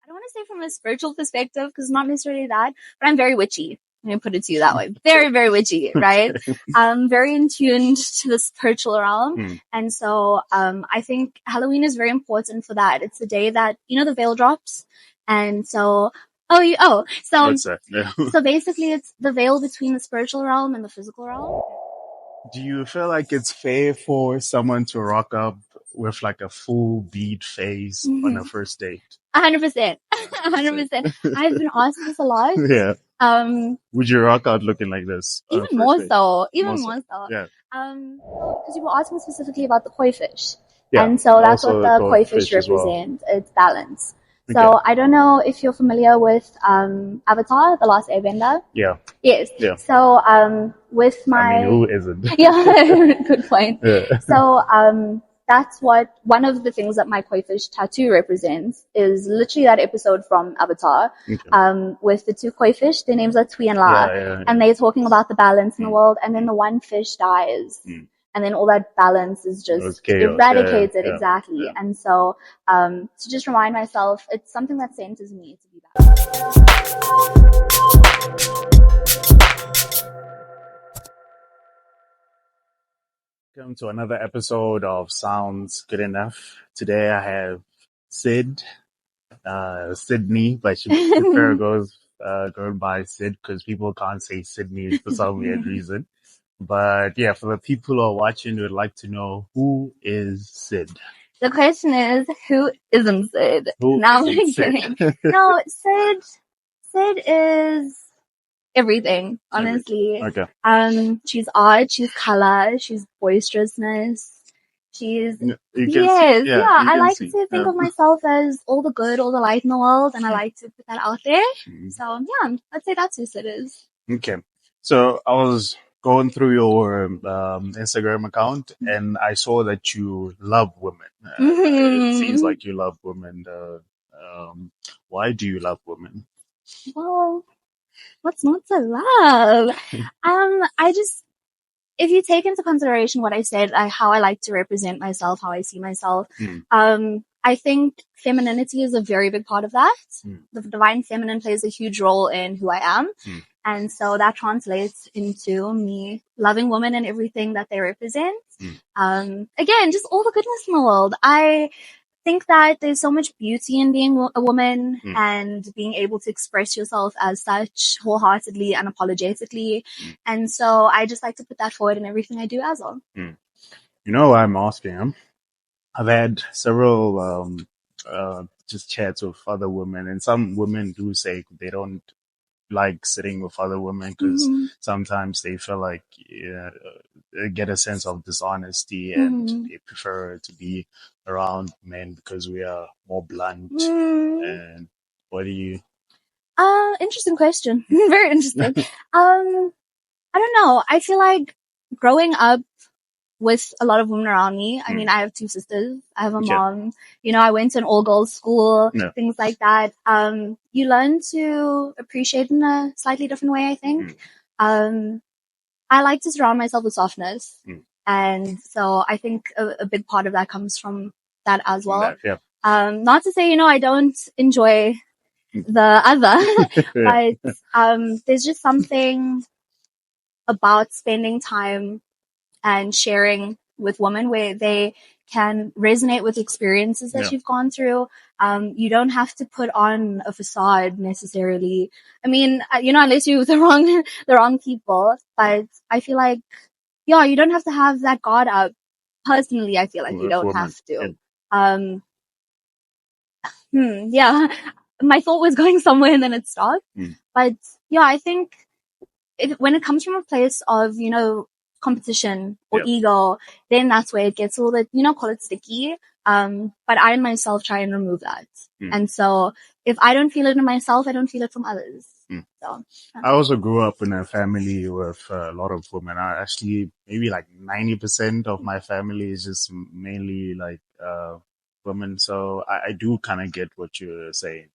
I don't want to say from a spiritual perspective because it's not necessarily that, but I'm very witchy. Let me put it to you that way. Very, very witchy, right? Very in tune to the spiritual realm. And so, I think Halloween is very important for that. It's the day that, the veil drops. And so, so, What's that? No. so basically it's the veil between the spiritual realm and the physical realm. Do you feel like it's fair for someone to rock up with like a full bead face on a first date? 100%. 100%. I've been asked this a lot. Yeah. Would you rock out looking like this? Even more so. Yeah. Because you were asking specifically about the koi fish. Yeah. And so that's Also what the the koi fish fish as well. represent. It's balance. Okay. So I don't know if you're familiar with Avatar, The Last Airbender. Yeah. Yes. Yeah. So with my who isn't? Yeah, good point. Yeah. So that's what one of the things that my koi fish tattoo represents is literally that episode from Avatar. Okay. With the two koi fish, their names are Tui and La. Yeah. And they're talking about the balance in the world, and then the one fish dies. And then all that balance is just eradicated, exactly. Yeah. And so, to just remind myself, it's something that centers me to be balanced. Welcome to another episode of Sounds Good Enough. Today I have Sid, Sydney, but she prefer goes by Sid because people can't say Sydney for some weird reason. But yeah, for the people who are watching, would like to know, who is Sid? The question is, who isn't Sid? Now I'm kidding. No, Sid is everything, honestly. Okay. She's art, she's color, she's boisterousness. She's I like to think of myself as all the good, all the light in the world, and I like to put that out there. So yeah, I'd say that's who Sid is. Okay. So I was going through your Instagram account, and I saw that you love women. It seems like you love women. Why do you love women? Well, what's not to love? If you take into consideration what I said, how I like to represent myself, how I see myself, I think femininity is a very big part of that. The divine feminine plays a huge role in who I am. And so that translates into me loving women and everything that they represent. Again, just all the goodness in the world. I think that there's so much beauty in being a woman and being able to express yourself as such wholeheartedly, unapologetically. And so I just like to put that forward in everything I do as well. You know why I'm asking? I've had several just chats with other women, and some women do say they don't like sitting with other women because sometimes they feel like they get a sense of dishonesty and they prefer to be around men because we are more blunt. And what do you? Interesting question. Very interesting. I don't know. I feel like growing up with a lot of women around me. I mean, I have two sisters. I have a mom. I went to an all-girls school, things like that. You learn to appreciate in a slightly different way, I think. I like to surround myself with softness. And so I think a big part of that comes from that as well. Not to say, I don't enjoy the other, but there's just something about spending time and sharing with women where they can resonate with experiences that you've gone through. You don't have to put on a facade necessarily. I mean, unless you're with the wrong people, but I feel like, you don't have to have that guard up. Personally, I feel like you don't have to. My thought was going somewhere and then it stopped. But I think when it comes from a place of, competition or ego, then that's where it gets a little bit, call it sticky. But I myself try and remove that. And so if I don't feel it in myself, I don't feel it from others. So I also grew up in a family with a lot of women. I actually, maybe like 90% of my family is just mainly like women. So I do kind of get what you're saying.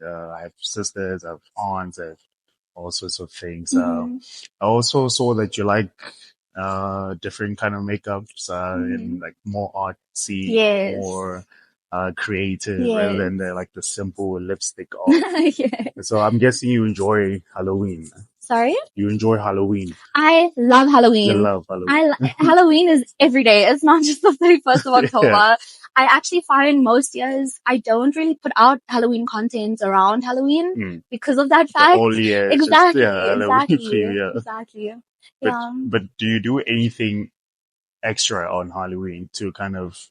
I have sisters, I have aunts, I have all sorts of things. I also saw that you like different kind of makeups and like more artsy, more creative rather than the simple lipstick off. Yeah. So I'm guessing you enjoy Halloween. Sorry? You enjoy Halloween. I love Halloween. You love Halloween. Halloween is every day. It's not just the 31st of October. Yeah. I actually find most years I don't really put out Halloween content around Halloween because of that fact. All year. Exactly. Just, Halloween for you, yeah. Exactly. But do you do anything extra on Halloween to kind of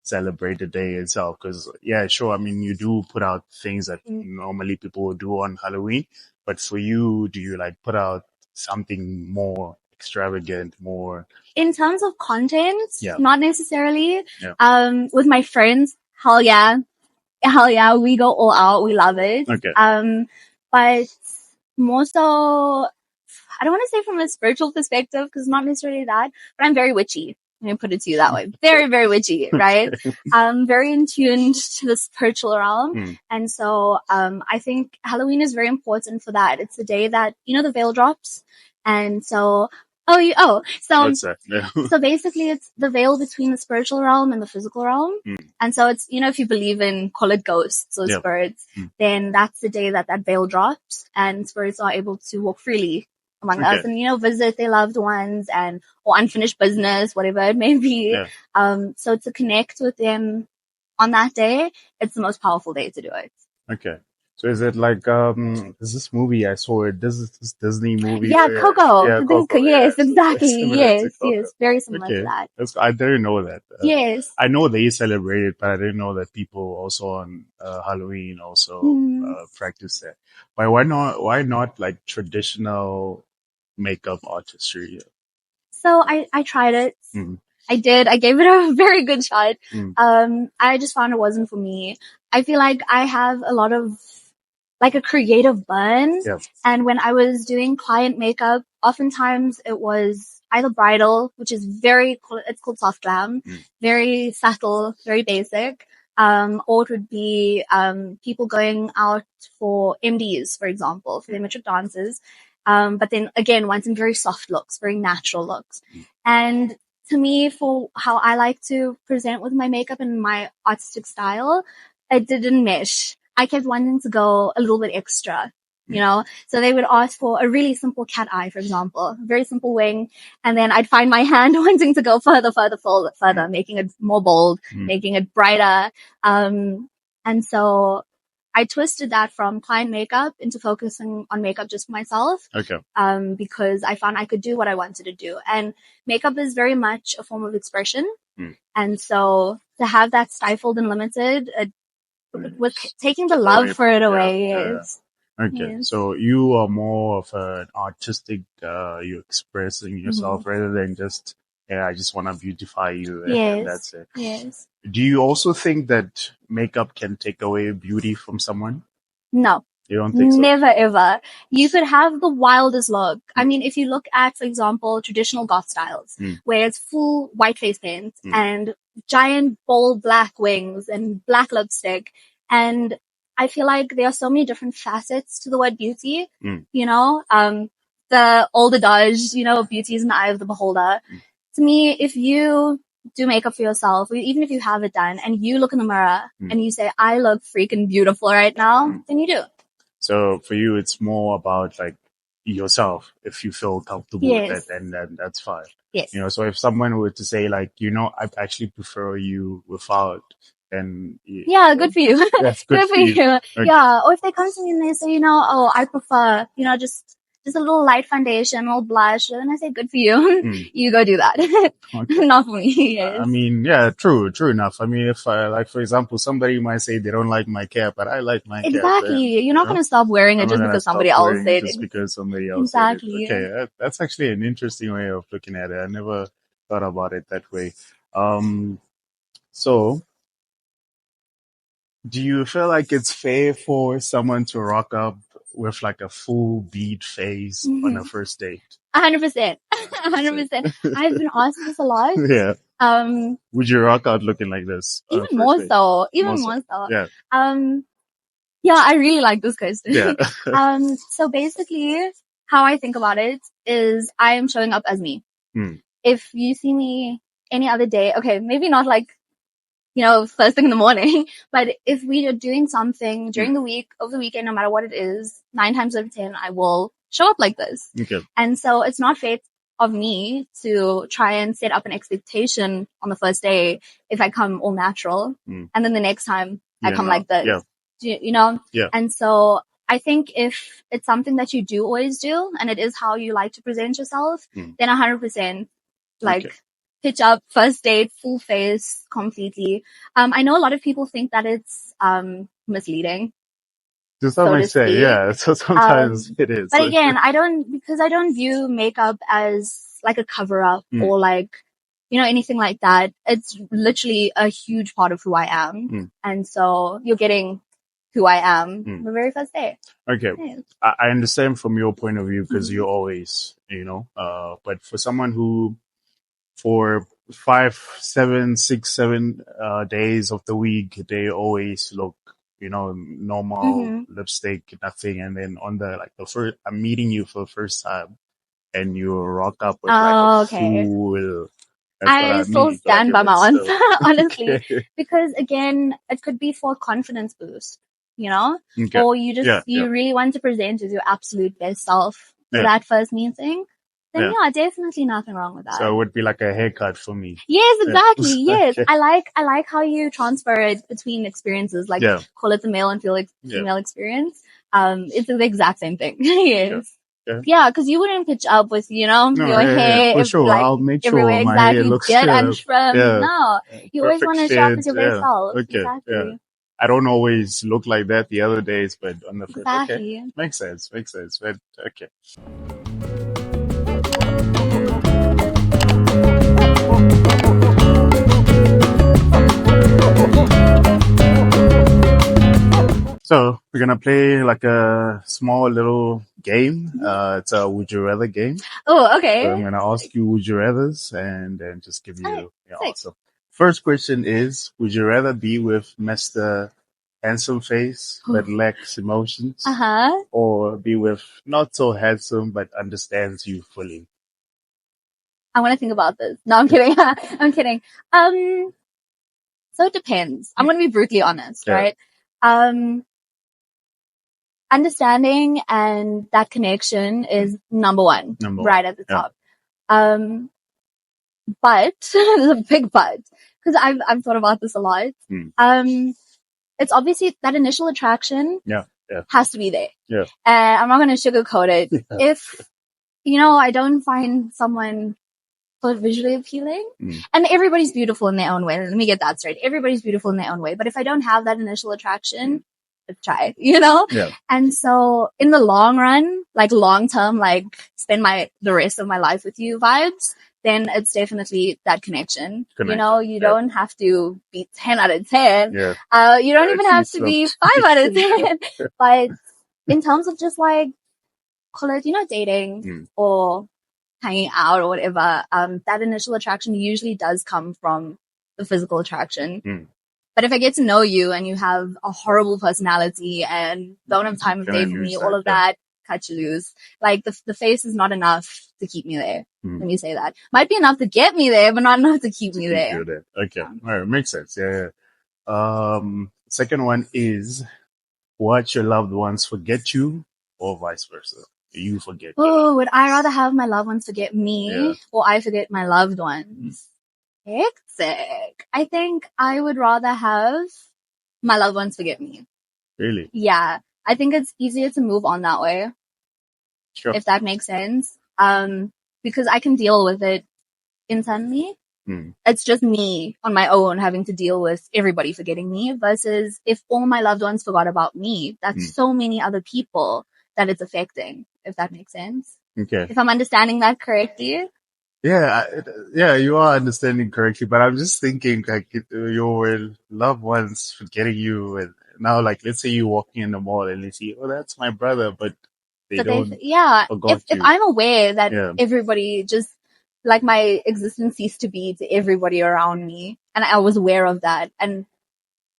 celebrate the day itself? Because yeah, sure, I mean you do put out things that normally people would do on Halloween, but for you, do you like put out something more extravagant, more in terms of content? Yeah. Not necessarily. Yeah. With my friends, hell yeah, we go all out. We love it. Okay. But more so, I don't want to say from a spiritual perspective because not necessarily that, but I'm very witchy. Let me put it to you that way. Very, very witchy, right? Very in tune to the spiritual realm. And so, I think Halloween is very important for that. It's the day that, the veil drops. And so, What's that? so basically it's the veil between the spiritual realm and the physical realm. And so it's, if you believe in, call it ghosts or spirits, then that's the day that veil drops and spirits are able to walk freely among us and, visit their loved ones or unfinished business, whatever it may be. So to connect with them on that day, it's the most powerful day to do it. Okay. So is it like there's this movie I saw it. This Disney movie. Yeah, Coco. Yeah, Coco. Yes, exactly. Yes, Very similar to that. I didn't know that. Yes. I know they celebrate it, but I didn't know that people also on Halloween also practice that. Why not like traditional makeup artistry? So I tried it. I did. I gave it a very good shot. I just found it wasn't for me. I feel like I have a lot of a creative burn. And when I was doing client makeup, oftentimes it was either bridal, which is it's called soft glam, very subtle, very basic. Or it would be, people going out for MDs, for example, for their matric dances. But then again, wanting very soft looks, very natural looks. And to me, for how I like to present with my makeup and my artistic style, it didn't mesh. I kept wanting to go a little bit extra, So they would ask for a really simple cat eye, for example, very simple wing. And then I'd find my hand wanting to go further, making it more bold, making it brighter. And so I twisted that from client makeup into focusing on makeup just for myself. Okay. Because I found I could do what I wanted to do. And makeup is very much a form of expression. And so to have that stifled and limited, with taking the love for it away. Yes. Okay. So you are more of an artistic, you're expressing yourself rather than just, I just want to beautify you. And that's it. Yes. Do you also think that makeup can take away beauty from someone? No. You don't think so? Never ever. You could have the wildest look. I mean, if you look at, for example, traditional goth styles, where it's full white face paint and giant bold black wings and black lipstick. And I feel like there are so many different facets to the word beauty, the old adage, beauty is in the eye of the beholder. To me, if you do makeup for yourself, or even if you have it done and you look in the mirror and you say, I look freaking beautiful right now, then you do. So for you, it's more about like yourself. If you feel comfortable with it, then that's fine. Yes. So if someone were to say like, I actually prefer you without, then good for you. That's good for you. Okay. Yeah. Or if they come to me and they say, I prefer, just a little light foundation, a little blush, and I say, good for you. You go do that. Okay. Not for me. Yes. I mean, yeah, true enough. I mean, if for example, somebody might say they don't like my cap, but I like my cap. Exactly. You're not going to stop wearing it just because somebody else said it. Just because somebody else said it. Okay. That's actually an interesting way of looking at it. I never thought about it that way. So do you feel like it's fair for someone to rock up with like a full bead face on a first date? 100%. 100%. I've been asked this a lot. Yeah. Would you rock out looking like this? Even more so. Yeah. Yeah, I really like this question. Yeah. So basically how I think about it is I am showing up as me. If you see me any other day, okay, maybe not like first thing in the morning. But if we are doing something during the week, over the weekend, no matter what it is, 9 times out of 10, I will show up like this. Okay. And so it's not fair of me to try and set up an expectation on the first day if I come all natural. And then the next time I come like this, Yeah. And so I think if it's something that you do always do and it is how you like to present yourself, then 100% pitch up first date, full face, completely. I know a lot of people think that it's misleading. To some extent, yeah. So sometimes it is. But again, I don't view makeup as like a cover up or like, anything like that. It's literally a huge part of who I am. And so you're getting who I am the very first day. Okay. Yeah. I understand from your point of view because you're always, but for someone who for 5, 7, 6, 7 days of the week, they always look, normal lipstick, nothing. And then on the first, I'm meeting you for the first time and you rock up with a full. I still stand by my answer, honestly, because again, it could be for a confidence boost, or you really want to present as your absolute best self for that first meeting. Then definitely nothing wrong with that. So it would be like a haircut for me. Yes, exactly. Yes. I like how you transfer it between experiences, call it the male and female experience. It's the exact same thing. Yes. Yeah, because you wouldn't pitch up with, your hair. For sure. I'll make sure my hair looks good and trimmed. No, you always want to show up as your best self. Okay. Exactly. Yeah. I don't always look like that the other days, but on the first, okay. Makes sense. But, okay. So we're going to play like a small little game. It's a would you rather game. Oh, okay. So I'm going to ask you would you rathers and then just give you your answer. First question is, would you rather be with Mr. Handsome Face but lacks emotions? Or be with not so handsome but understands you fully? I want to think about this. No, I'm kidding. I'm kidding. So it depends. I'm going to be brutally honest, right? Understanding and that connection is number one, right at the top. But there's a big but, because I've thought about this a lot. It's obviously that initial attraction has to be there. Yeah. And I'm not going to sugarcoat it. If, I don't find someone visually appealing, and everybody's beautiful in their own way. Let me get that straight. Everybody's beautiful in their own way. But if I don't have that initial attraction, let's try, Yeah. And so in the long run, long term, spend the rest of my life with you vibes, then it's definitely that connection. You don't have to be 10 out of 10. Yeah. You don't even have to be 5 out of 10. But in terms of just call it, dating or hanging out or whatever, that initial attraction usually does come from the physical attraction. But if I get to know you and you have a horrible personality and don't have time of day for me, all of that, cut you loose. The face is not enough to keep me there. Let me say that. Might be enough to get me there, but not enough to keep me there. Okay. All right. Makes sense. Yeah. Second one is, watch your loved ones forget you or vice versa. You forget. Oh, would I rather have my loved ones forget me or I forget my loved ones? Hectic. I think I would rather have my loved ones forget me. Really? Yeah. I think it's easier to move on that way. Sure. If that makes sense. Because I can deal with it internally. It's just me on my own having to deal with everybody forgetting me versus if all my loved ones forgot about me, that's so many other people that it's affecting, if that makes sense. Okay. If I'm understanding that correctly. Yeah, you are understanding correctly, but I'm just thinking your loved ones forgetting you, and now let's say you're walking in the mall and they see, oh, that's my brother, but they don't. Forgot if I'm aware that everybody just my existence ceased to be to everybody around me, and I was aware of that, and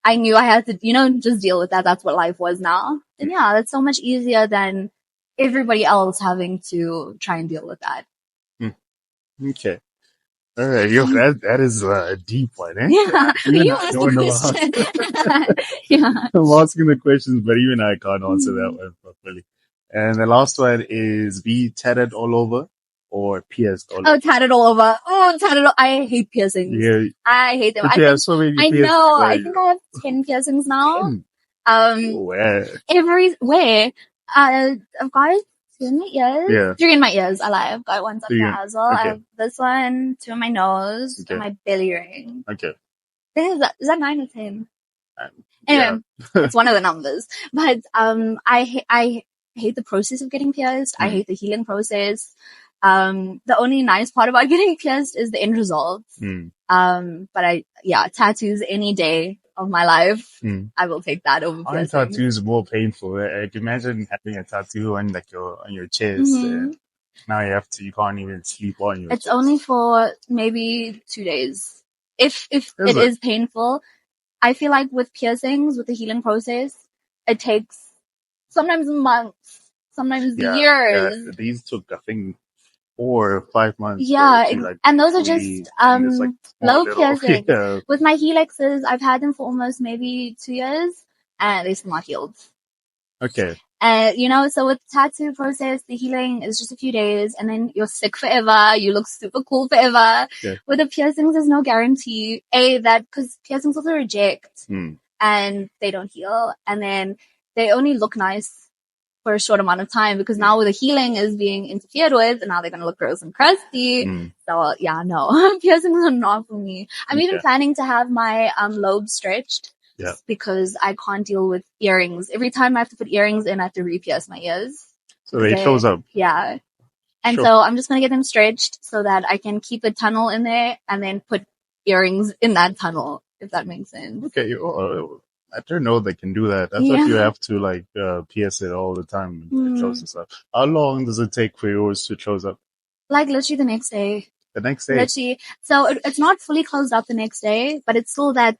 I knew I had to, just deal with that. That's what life was now. Then that's so much easier than everybody else having to try and deal with that. Okay. All right, yo, that is a deep one, eh? Yeah, Even you I asked don't know the how. question. Yeah. I'm asking the questions, but even I can't answer that one properly. And the last one is be tatted all over or pierced all over. Oh, tatted all over. Oh, tatted all. I hate piercings. Yeah, I hate them. but I you have think, so many I pierced. know. I think I have 10 piercings now. 10. Where? Everywhere. I've got 2 in my ears. Yeah. 3 in my ears. I lie. I've got one up there Three. as well. I Okay. have this one, 2 in my nose, Okay. and my belly ring. Okay. I think is that 9 or 10? Yeah. Anyway, it's one of the numbers. But I hate the process of getting pierced. I hate the healing process. The only nice part about getting pierced is the end result. But tattoos any day of my life, I will take that over piercing. Tattoos more painful. Like imagine having a tattoo on like on your chest. Now you can't even sleep on your chest. It's only for maybe 2 days. If it is painful, I feel like with piercings, with the healing process, it takes sometimes months, sometimes years. Yeah. These took, I think, 4 or 5 months. Yeah, like, and those are just like low piercings. Yeah. With my helixes, I've had them for almost maybe 2 years, and they're still not healed. Okay. So with the tattoo process, the healing is just a few days, and then you're sick forever. You look super cool forever. Yeah. With the piercings, there's no guarantee. Because piercings also reject, and they don't heal, and then they only look nice for a short amount of time, because now the healing is being interfered with, and now they're going to look gross and crusty. So yeah, no, piercings are not for me. I'm even planning to have my lobes stretched. Yeah. Because I can't deal with earrings. Every time I have to put earrings in, I have to re-pierce my ears. So they close up. Yeah. And so I'm just going to get them stretched so that I can keep a tunnel in there and then put earrings in that tunnel, if that makes sense. Okay. I don't know they can do that. I thought you have to like pierce it all the time and close this up. How long does it take for yours to close up? Like literally the next day. The next day? Literally. So it's not fully closed up the next day, but it's still that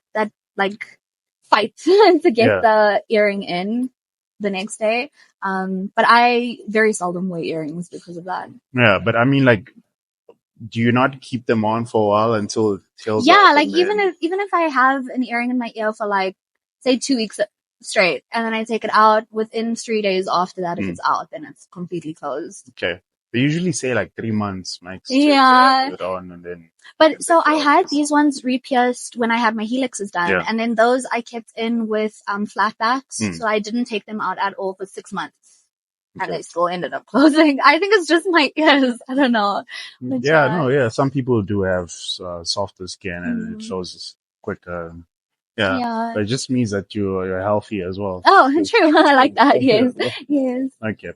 like fight to get the earring in the next day. But I very seldom wear earrings because of that. Yeah, but I mean, like, do you not keep them on for a while until it heals? Yeah, like even if I have an earring in my ear for like say 2 weeks straight, and then I take it out within 3 days after that, if it's out, then it's completely closed. Okay. They usually say like 3 months max. Yeah. Put it on and then. But so I had these ones re-pierced when I had my helixes done, and then those I kept in with flatbacks, so I didn't take them out at all for 6 months. And they still ended up closing. I think it's just my ears. I don't know. But some people do have softer skin and it closes quicker. Yeah. But it just means that you're healthy as well. Oh, true. I like that. Yes. Yes. Okay.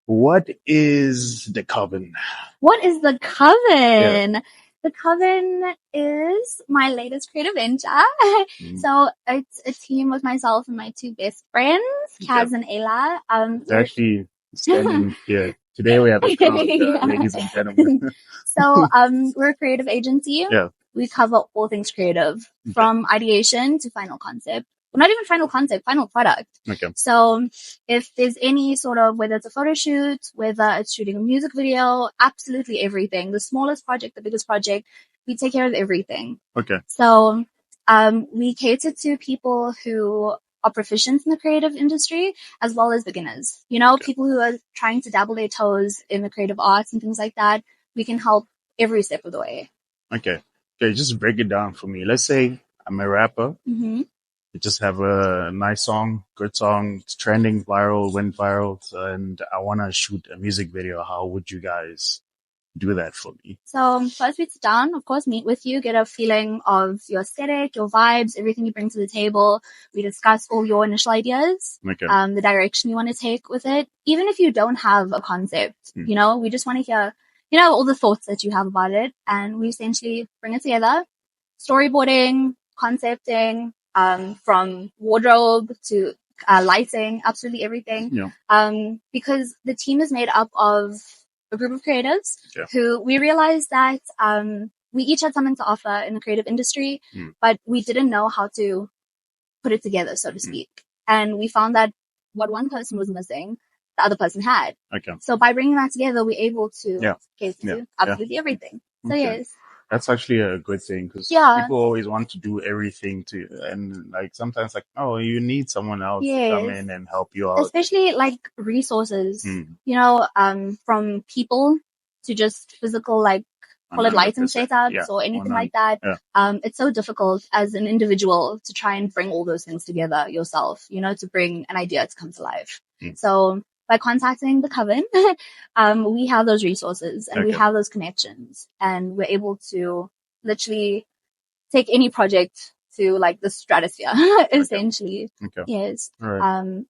What is the coven? What is the coven? Yeah. The coven is my latest creative venture. So it's a team with myself and my 2 best friends, Kaz and Ayla. It's actually standing here. Today we have a count, ladies and gentlemen. So we're a creative agency. Yeah. We cover all things creative, from ideation to final concept. Well, not even final concept, final product. Okay. So if there's any sort of, whether it's a photo shoot, whether it's shooting a music video, absolutely everything. The smallest project, the biggest project, we take care of everything. Okay. So we cater to people who are proficient in the creative industry, as well as beginners. People who are trying to dabble their toes in the creative arts and things like that. We can help every step of the way. Okay. Just break it down for me. Let's say I'm a rapper. Mm-hmm. You just have a nice song, good song, it's trending, viral, went viral, and I want to shoot a music video. How would you guys do that for me? So first we sit down, of course, meet with you, get a feeling of your aesthetic, your vibes, everything you bring to the table. We discuss all your initial ideas, the direction you want to take with it. Even if you don't have a concept, we just want to hear, all the thoughts that you have about it. And we essentially bring it together, storyboarding, concepting, from wardrobe to lighting, absolutely everything. Yeah. Because the team is made up of a group of creatives who we realized that we each had something to offer in the creative industry, but we didn't know how to put it together, so to speak. And we found that what one person was missing, the other person had. Okay. So by bringing that together, we're able to cater to absolutely everything. So yes. That's actually a good thing because Yeah. people always want to do everything and like sometimes like, oh, you need someone else to come in and help you out. Especially like resources, you know, from people to just physical, like call it lighting setups or anything like that. It's so difficult as an individual to try and bring all those things together yourself, you know, to bring an idea to come to life. So by contacting the Coven, we have those resources and we have those connections and we're able to literally take any project to like the stratosphere, essentially. Yes.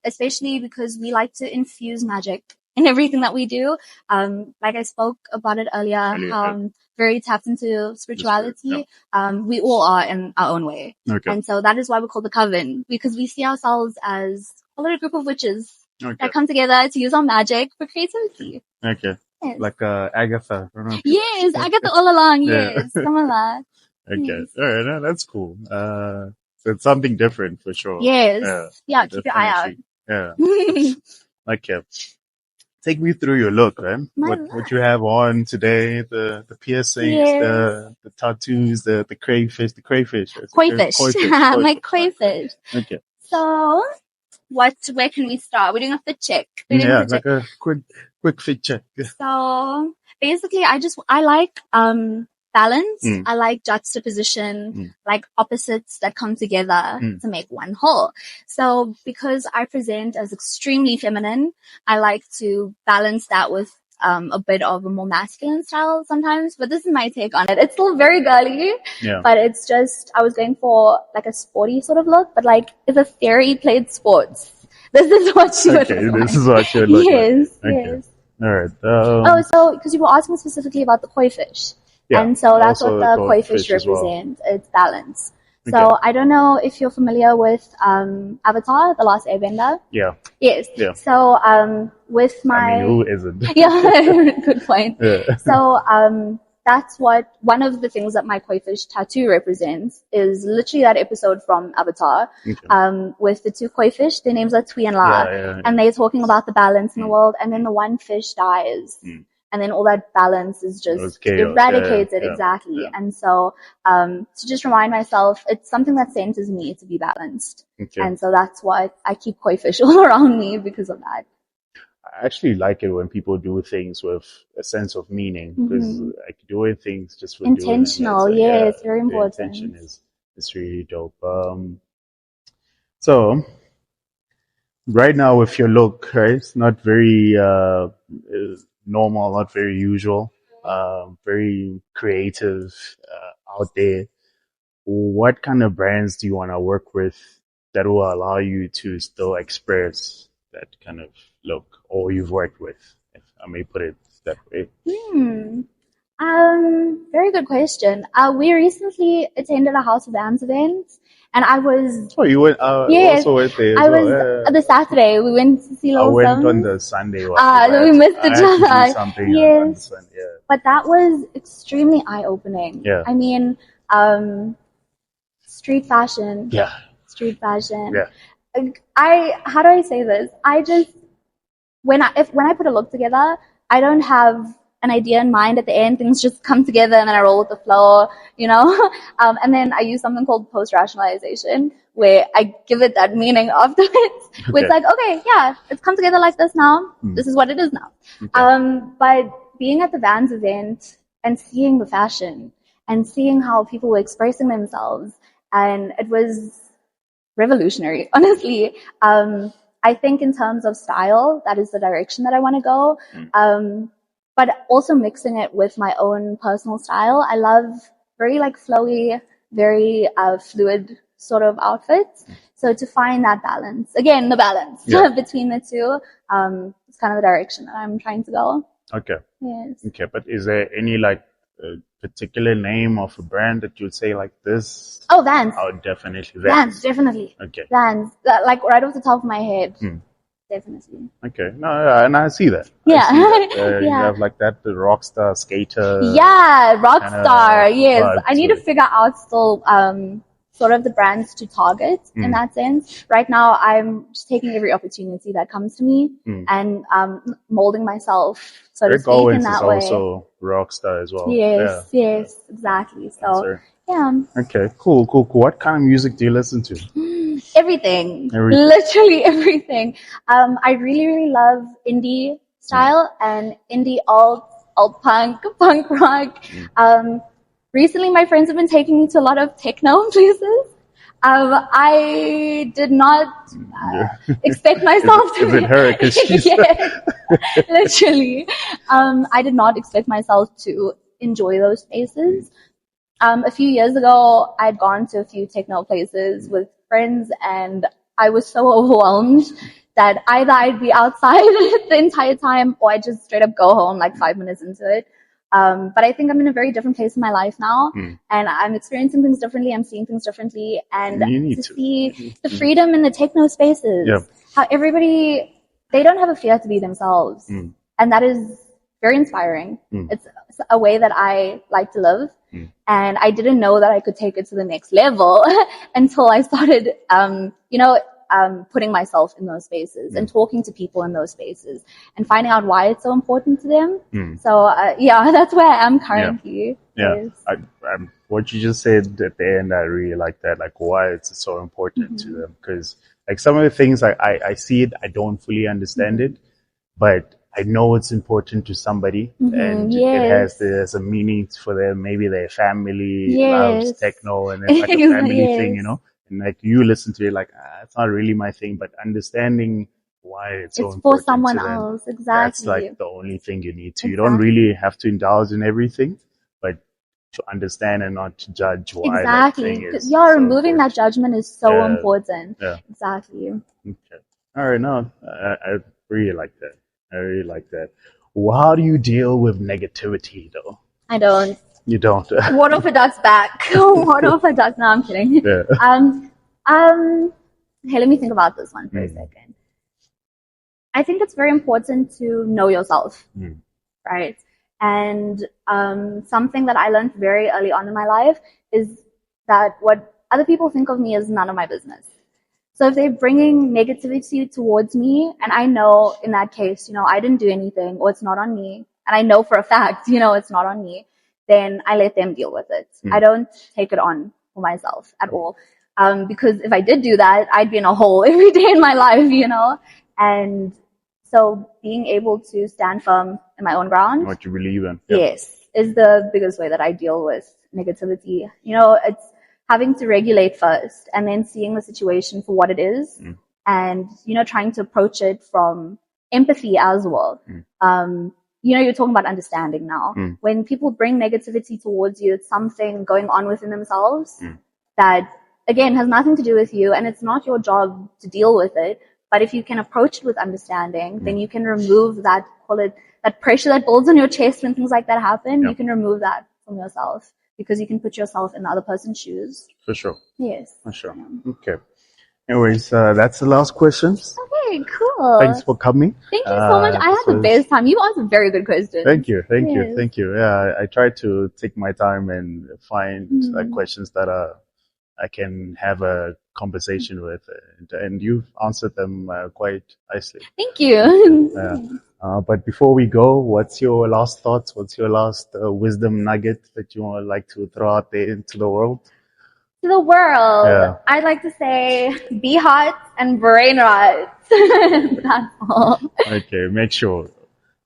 Especially because we like to infuse magic in everything that we do. Like I spoke about it earlier, how I'm very tapped into spirituality. We all are in our own way. And so that is why we're called the Coven, because we see ourselves as a little group of witches that come together to use our magic for creativity. Yes. Like Agatha. Yes, Agatha all along. Yes, some of that. All right, that's cool. So it's something different for sure. Yes. Yeah, keep your eye out. Yeah. Okay. Take me through your look, man. What you have on today, the piercings, the tattoos, the crayfish, my crayfish. Okay. So where can we start? We're doing a fit check. Like a quick fit check. So basically I like balance. I like juxtaposition, like opposites that come together to make one whole. So because I present as extremely feminine, I like to balance that with a bit of a more masculine style sometimes, but this is my take on it. It's still very girly, but it's just, I was going for like a sporty sort of look, but like if a fairy played sports, this is what she would look like. This is what she would look like. Yes. All right. So because you were asking specifically about the koi fish. And so that's what the koi fish represents. It's balance. So I don't know if you're familiar with Avatar, The Last Airbender. Yeah. Yes. Yeah. So with my... I mean, who isn't? Yeah, good point. Yeah. So that's what one of the things that my koi fish tattoo represents is literally that episode from Avatar with the two koi fish. Their names are Tui and La. And they're talking about the balance in the world. And then the one fish dies. And then all that balance is just eradicated. Exactly. And so, to just remind myself, it's something that centers me to be balanced. And so that's why I keep koi fish all around me because of that. I actually like it when people do things with a sense of meaning because like doing things just for intentional. Doing it, it's very important. The intention is really dope. So right now with your look, right, it's not very, normal, not very usual, very creative, out there. What kind of brands do you want to work with that will allow you to still express that kind of look, or you've worked with, if I may put it that way? Very good question. We recently attended a House of Vans event, and I was... Oh, you went? Yes, also went there. I was the Saturday. We went to see Lil I went on the Sunday. We missed each other. Yes, but that was extremely eye-opening. Yeah, I mean, street fashion. Yeah, street fashion. Yeah, how do I say this? I just when I put a look together, I don't have an idea in mind at the end. Things just come together and then I roll with the flow, you know? And then I use something called post-rationalization where I give it that meaning afterwards. Where it's like, okay, yeah, it's come together like this now. This is what it is now. But being at the Vans event and seeing the fashion and seeing how people were expressing themselves, and it was revolutionary, honestly. I think in terms of style, that is the direction that I want to go. But also mixing it with my own personal style. I love very like flowy, very fluid sort of outfits. So to find that balance, again, the balance between the two, is kind of the direction that I'm trying to go. Okay. Yes. Okay, but is there any like particular name of a brand that you'd say like this? Oh, Vans. Oh, definitely Vans. Vans, definitely. Okay. Vans, like right off the top of my head. Definitely. Okay. No, and I see that. Yeah. I see that. You have like that, the rock star skater. Yeah, rock star. Yes. I need to figure out still, sort of the brands to target in that sense. Right now, I'm just taking every opportunity that comes to me and molding myself, so to Rick speak, Owens in that is way. also Rockstar as well. Yes, exactly. So, yeah. Okay, cool. What kind of music do you listen to? Everything. Literally everything. I really love indie style and indie alt punk rock. Recently my friends have been taking me to a lot of techno places. I did not expect myself to. Is it her? Because she's yes, literally. I did not expect myself to enjoy those spaces. A few years ago, I'd gone to a few techno places with friends, and I was so overwhelmed that either I'd be outside the entire time or I'd just straight up go home like 5 minutes into it. But I think I'm in a very different place in my life now, and I'm experiencing things differently. I'm seeing things differently, and to see the freedom in the techno spaces, how everybody, they don't have a fear to be themselves, and that is very inspiring. It's a way that I like to live. And I didn't know that I could take it to the next level until I started, putting myself in those spaces and talking to people in those spaces and finding out why it's so important to them. So, that's where I am currently. Yeah. What you just said at the end, I really like that, like why it's so important to them. Because like some of the things I see it, I don't fully understand it, but I know it's important to somebody, and there's a meaning for them. Maybe their family loves techno, and it's like a family thing, you know. And like you listen to it, like it's not really my thing, but understanding why it's so important for someone to them, else. Exactly. That's like the only thing you need to. You don't really have to indulge in everything, but to understand and not to judge why that thing is. Removing that judgment is so important. Exactly. Okay. All right. No, I really like that. I really like that. Well, how do you deal with negativity, though? I don't. You don't. What if a duck's back? What if a duck? No, I'm kidding. Yeah. Hey, let me think about this one for a second. I think it's very important to know yourself, right? And something that I learned very early on in my life is that what other people think of me is none of my business. So if they're bringing negativity towards me, and I know in that case, I didn't do anything, or it's not on me, and I know for a fact, it's not on me, then I let them deal with it. I don't take it on for myself at all. Because if I did do that, I'd be in a hole every day in my life, And so being able to stand firm in my own ground. What you believe in. Yes, is the biggest way that I deal with negativity. It's having to regulate first and then seeing the situation for what it is and, trying to approach it from empathy as well. You're talking about understanding now. When people bring negativity towards you, it's something going on within themselves that, again, has nothing to do with you, and it's not your job to deal with it. But if you can approach it with understanding, then you can remove that, that pressure that builds on your chest when things like that happen. You can remove that from yourself, because you can put yourself in the other person's shoes. For sure. Yes. For sure. Okay. Anyways, that's the last question. Okay, cool. Thanks for coming. Thank you so much. I had the best time. You asked very good questions. Thank you. Yeah, I try to take my time and find questions that I can have a conversation with, and you've answered them quite nicely. Thank you. But before we go, what's your last thoughts? What's your last wisdom nugget that you would like to throw out there into the world? To the world, I'd like to say, be hot and brain rot. That's all. Okay, make sure.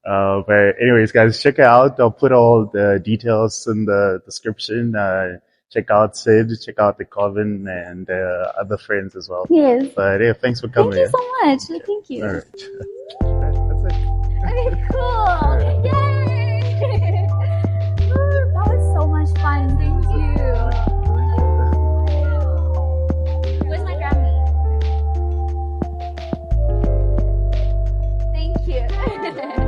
But anyways, guys, check it out. I'll put all the details in the description. Check out Sid, check out the Coven, and other friends as well. Yes. But yeah, thanks for coming. Thank you so much. Okay. Thank you. All right. That's it. Okay, cool. Yay! That was so much fun. Thank you. Where's my Grammy? Thank you.